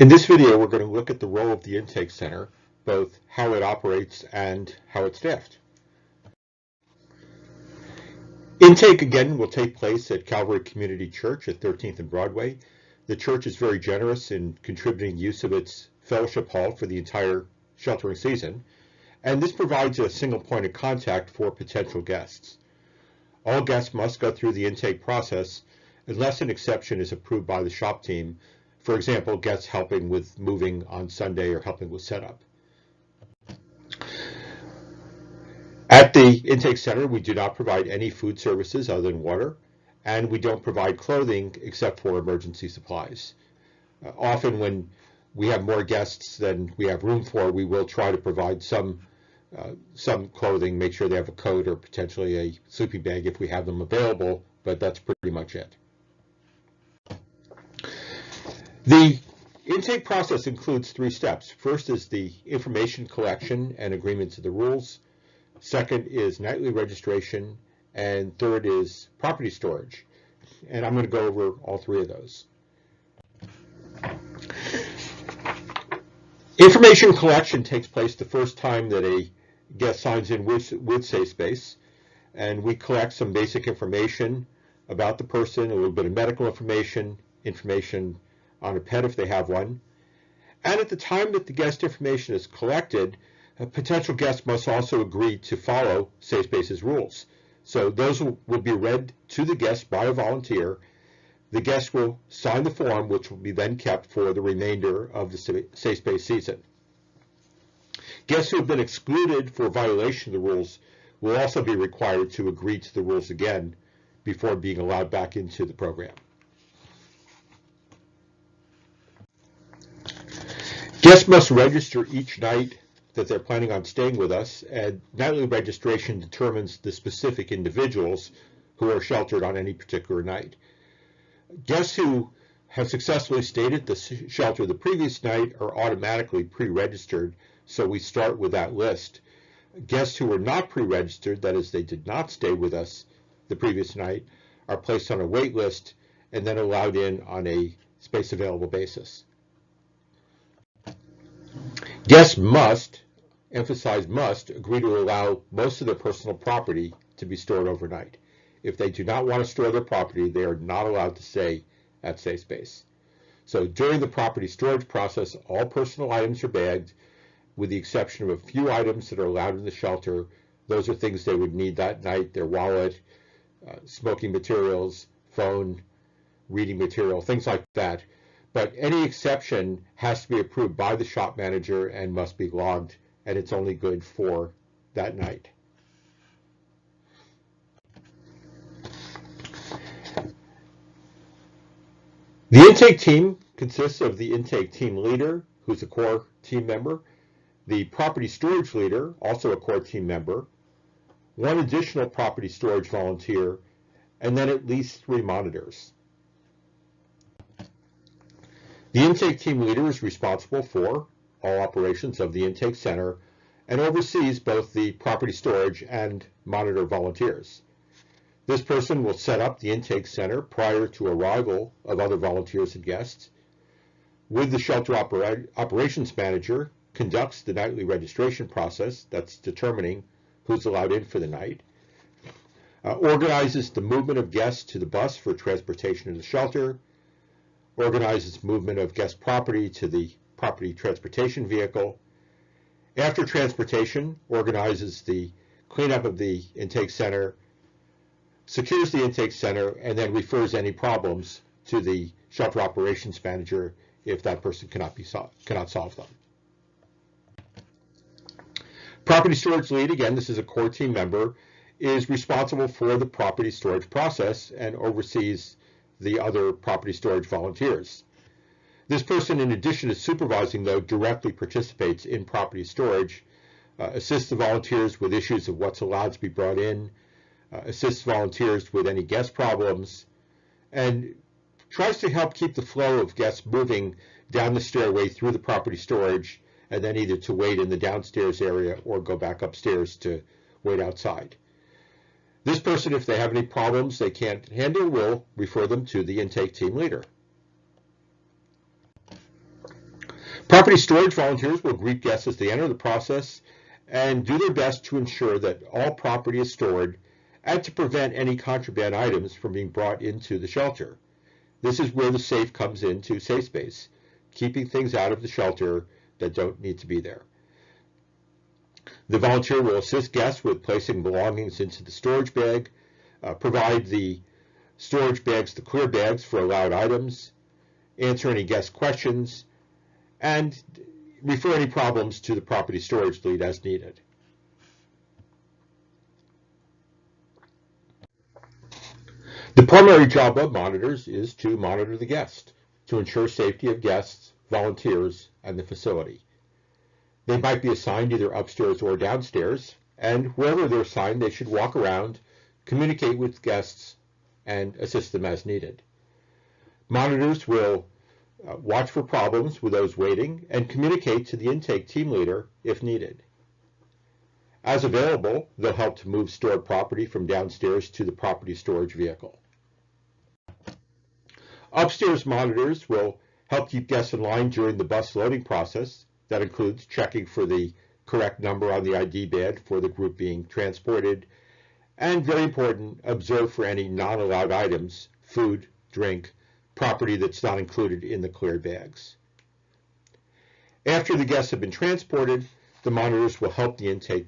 In this video, we're going to look at the role of the intake center, both how it operates and how it's staffed. Intake, again, will take place at Calvary Community Church at 13th and Broadway. The church is very generous in contributing use of its fellowship hall for the entire sheltering season, and this provides a single point of contact for potential guests. All guests must go through the intake process unless an exception is approved by the shop team. For example, guests helping with moving on Sunday or helping with setup. At the intake center, we do not provide any food services other than water, and we don't provide clothing except for emergency supplies. Often when we have more guests than we have room for, we will try to provide some clothing, make sure they have a coat or potentially a sleeping bag if we have them available, but that's pretty much it. The intake process includes 3 steps. First is the information collection and agreement to the rules. Second is nightly registration, and third is property storage. And I'm going to go over all 3 of those. Information collection takes place the first time that a guest signs in with SafeSpace, and we collect some basic information about the person, a little bit of medical information on a pet if they have one. And at the time that the guest information is collected, a potential guest must also agree to follow SafeSpace's rules. So those will be read to the guest by a volunteer. The guest will sign the form, which will be then kept for the remainder of the SafeSpace season. Guests who have been excluded for violation of the rules will also be required to agree to the rules again before being allowed back into the program. Guests must register each night that they're planning on staying with us, and nightly registration determines the specific individuals who are sheltered on any particular night. Guests who have successfully stayed at the shelter the previous night are automatically pre-registered, so we start with that list. Guests who were not pre-registered, that is, they did not stay with us the previous night, are placed on a wait list and then allowed in on a space available basis. Guests must, emphasize must, agree to allow most of their personal property to be stored overnight. If they do not want to store their property, they are not allowed to stay at SafeSpace. So during the property storage process, all personal items are bagged, with the exception of a few items that are allowed in the shelter. Those are things they would need that night: their wallet, smoking materials, phone, reading material, things like that. But any exception has to be approved by the shop manager and must be logged, and it's only good for that night. The intake team consists of the intake team leader, who's a core team member, the property storage leader, also a core team member, 1 additional property storage volunteer, and then at least 3 monitors. The intake team leader is responsible for all operations of the intake center and oversees both the property storage and monitor volunteers. This person will set up the intake center prior to arrival of other volunteers and guests. With the shelter operations manager, conducts the nightly registration process, that's determining who's allowed in for the night, organizes the movement of guests to the bus for transportation to the shelter, organizes movement of guest property to the property transportation vehicle. After transportation, organizes the cleanup of the intake center, secures the intake center, and then refers any problems to the shelter operations manager if that person cannot solve them. Property storage lead, again, this is a core team member, is responsible for the property storage process and oversees the other property storage volunteers. This person, in addition to supervising, though, directly participates in property storage, assists the volunteers with issues of what's allowed to be brought in, assists volunteers with any guest problems, and tries to help keep the flow of guests moving down the stairway through the property storage, and then either to wait in the downstairs area or go back upstairs to wait outside. This person, if they have any problems they can't handle, will refer them to the intake team leader. Property storage volunteers will greet guests as they enter the process and do their best to ensure that all property is stored and to prevent any contraband items from being brought into the shelter. This is where the safe comes into safe space, keeping things out of the shelter that don't need to be there. The volunteer will assist guests with placing belongings into the storage bag, provide the storage bags the clear bags for allowed items, answer any guest questions, and refer any problems to the property storage lead as needed. The primary job of monitors is to monitor the guest, to ensure safety of guests, volunteers, and the facility. They might be assigned either upstairs or downstairs, and wherever they're assigned, they should walk around, communicate with guests, and assist them as needed. Monitors will watch for problems with those waiting and communicate to the intake team leader if needed. As available, they'll help to move stored property from downstairs to the property storage vehicle. Upstairs monitors will help keep guests in line during the bus loading process. That includes checking for the correct number on the ID badge for the group being transported, and very important, observe for any non-allowed items, food, drink, property that's not included in the cleared bags. After the guests have been transported, the monitors will help the intake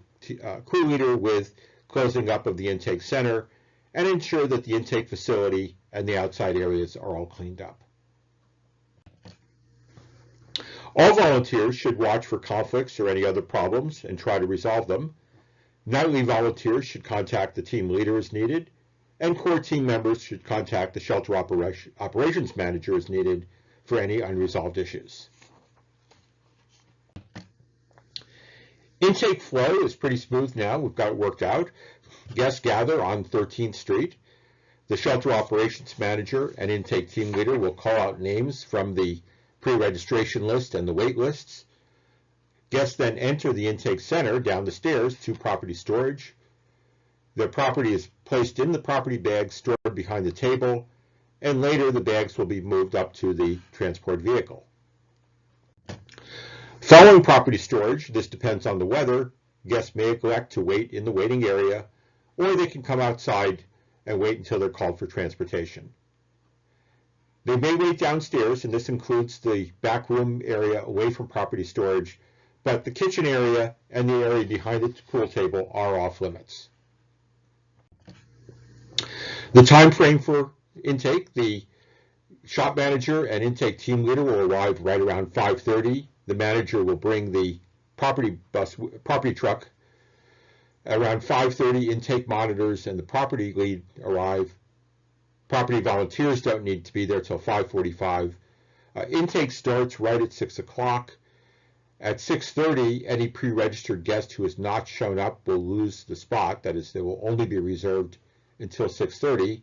crew leader with closing up of the intake center and ensure that the intake facility and the outside areas are all cleaned up. All volunteers should watch for conflicts or any other problems and try to resolve them. Nightly volunteers should contact the team leader as needed, and core team members should contact the shelter operations manager as needed for any unresolved issues. Intake flow is pretty smooth now. We've got it worked out. Guests gather on 13th Street. The shelter operations manager and intake team leader will call out names from the pre-registration list and the wait lists. Guests then enter the intake center down the stairs to property storage. Their property is placed in the property bags stored behind the table, and later the bags will be moved up to the transport vehicle. Following property storage, this depends on the weather, guests may elect to wait in the waiting area, or they can come outside and wait until they're called for transportation. They may wait downstairs, and this includes the back room area away from property storage, but the kitchen area and the area behind the pool table are off limits. The time frame for intake, the shop manager and intake team leader will arrive right around 5:30. The manager will bring the property truck. Around 5:30, intake monitors and the property lead arrive. Property volunteers don't need to be there till 5:45. Intake starts right at 6 o'clock. At 6:30, any pre-registered guest who has not shown up will lose the spot. That is, they will only be reserved until 6:30.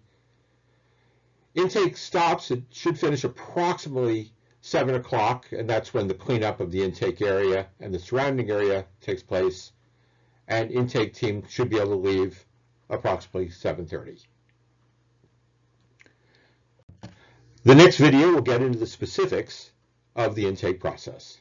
Intake stops. It should finish approximately 7 o'clock, and that's when the cleanup of the intake area and the surrounding area takes place. And intake team should be able to leave approximately 7:30. The next video will get into the specifics of the intake process.